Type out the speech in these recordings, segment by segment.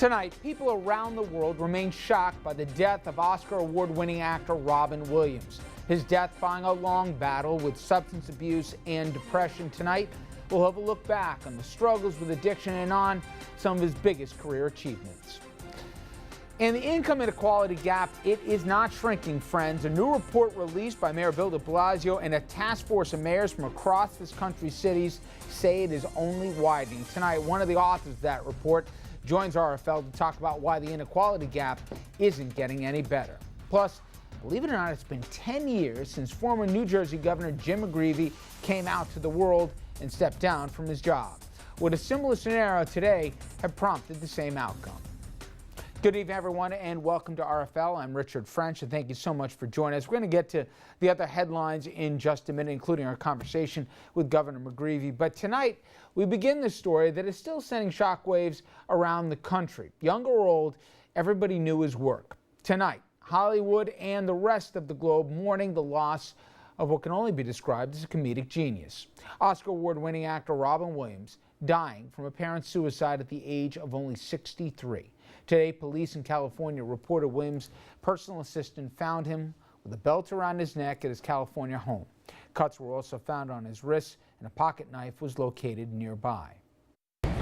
Tonight, people around the world remain shocked by the death of Oscar award-winning actor Robin Williams. His death following a long battle with substance abuse and depression. Tonight, we'll have a look back on the struggles with addiction and on some of his biggest career achievements. And the income inequality gap, it is not shrinking, friends. A new report released by Mayor Bill de Blasio and a task force of mayors from across this country's cities say it is only widening. Tonight, one of the authors of that report joins RFL to talk about why the inequality gap isn't getting any better. Plus, believe it or not, it's been 10 years since former New Jersey Governor Jim McGreevey came out to the world and stepped down from his job. Would a similar scenario today have prompted the same outcome? Good evening, everyone, and welcome to RFL. I'm Richard French, and thank you so much for joining us. We're going to get to the other headlines in just a minute, including our conversation with Governor McGreevey. But tonight, we begin the story that is still sending shockwaves around the country. Young or old, everybody knew his work. Tonight, Hollywood and the rest of the globe mourning the loss of what can only be described as a comedic genius. Oscar award-winning actor Robin Williams dying from apparent suicide at the age of only 63. Today, police in California reported Williams' personal assistant found him with a belt around his neck at his California home. Cuts were also found on his wrists, and a pocket knife was located nearby.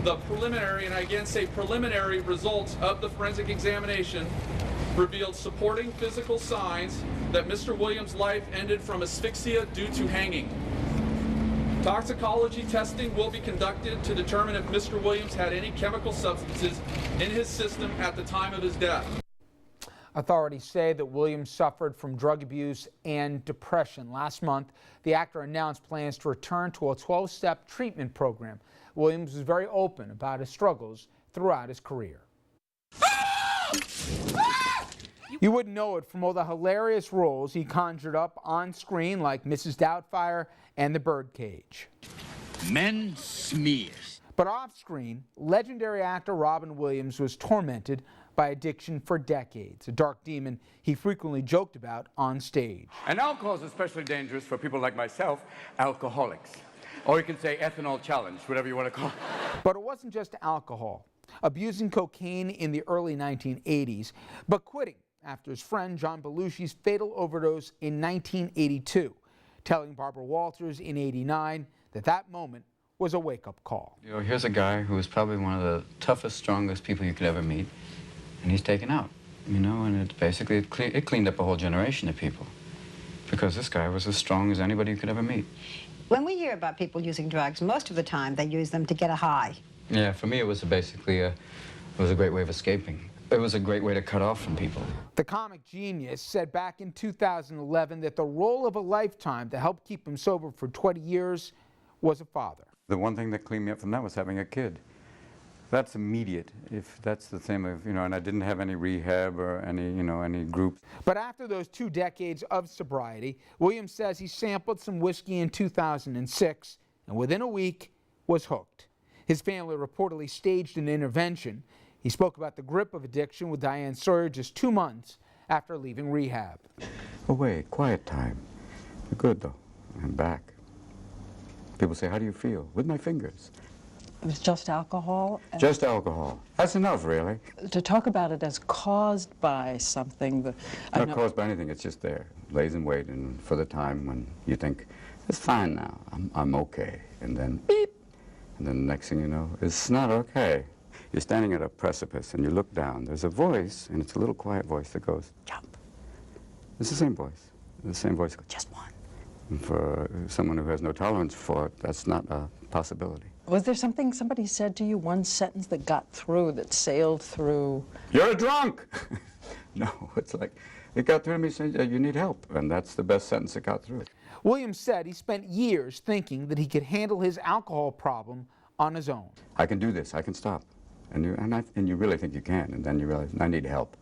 The preliminary, and I again say preliminary, results of the forensic examination revealed supporting physical signs that Mr. Williams' life ended from asphyxia due to hanging. Toxicology testing will be conducted to determine if Mr. Williams had any chemical substances in his system at the time of his death. Authorities say that Williams suffered from drug abuse and depression. Last month, the actor announced plans to return to a 12-step treatment program. Williams was very open about his struggles throughout his career. You wouldn't know it from all the hilarious roles he conjured up on screen, like Mrs. Doubtfire and The Birdcage. Men smears. But off screen, legendary actor Robin Williams was tormented by addiction for decades, a dark demon he frequently joked about on stage. And alcohol is especially dangerous for people like myself, alcoholics. Or you can say ethanol challenged, whatever you want to call it. But it wasn't just alcohol, abusing cocaine in the early 1980s, but quitting after his friend John Belushi's fatal overdose in 1982, telling Barbara Walters in '89 that that moment was a wake-up call. You know, here's a guy who was probably one of the toughest, strongest people you could ever meet, and he's taken out, you know, and it basically it cleaned up a whole generation of people, because this guy was as strong as anybody you could ever meet. When we hear about people using drugs, most of the time they use them to get a high. Yeah, for me it was basically it was a great way of escaping. It was a great way to cut off from people. The comic genius said back in 2011 that the role of a lifetime to help keep him sober for 20 years was a father. The one thing that cleaned me up from that was having a kid. That's immediate, if that's the same of, you know, and I didn't have any rehab or any, you know, any groups. But after those 2 decades of sobriety, Williams says he sampled some whiskey in 2006 and within a week was hooked. His family reportedly staged an intervention. He spoke about the grip of addiction with Diane Sawyer just 2 months after leaving rehab. Away, quiet time. Good though, I'm back. People say, how do you feel? With my fingers. It was just alcohol? Just alcohol. That's enough, really. To talk about it as caused by something... Not caused by anything, it's just there. Lays in wait and for the time when you think, it's fine now, I'm okay. And then beep. And then the next thing you know, it's not okay. You're standing at a precipice and you look down. There's a voice, and it's a little quiet voice that goes, jump. It's the same voice. The same voice goes, just one. And for someone who has no tolerance for it, that's not a possibility. Was there something somebody said to you, one sentence that got through, that sailed through? You're a drunk! No, it's like, it got through to me saying, you need help. And that's the best sentence that got through. Williams said he spent years thinking that he could handle his alcohol problem on his own. I can do this, I can stop. And you really think you can, and then you realize, I need help.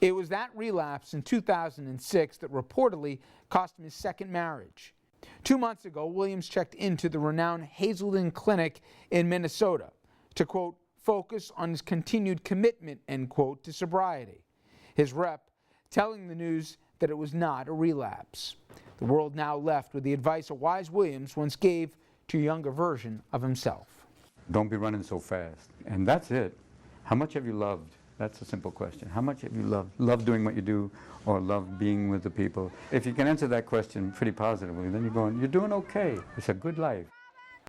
It was that relapse in 2006 that reportedly cost him his second marriage. 2 months ago, Williams checked into the renowned Hazelden Clinic in Minnesota to, quote, focus on his continued commitment, end quote, to sobriety. His rep telling the news that it was not a relapse. The world now left with the advice a wise Williams once gave to a younger version of himself. Don't be running so fast. And that's it. How much have you loved That's a simple question. How much have you loved doing what you do, or loved being with the people? If you can answer that question pretty positively, then you're doing okay. It's a good life.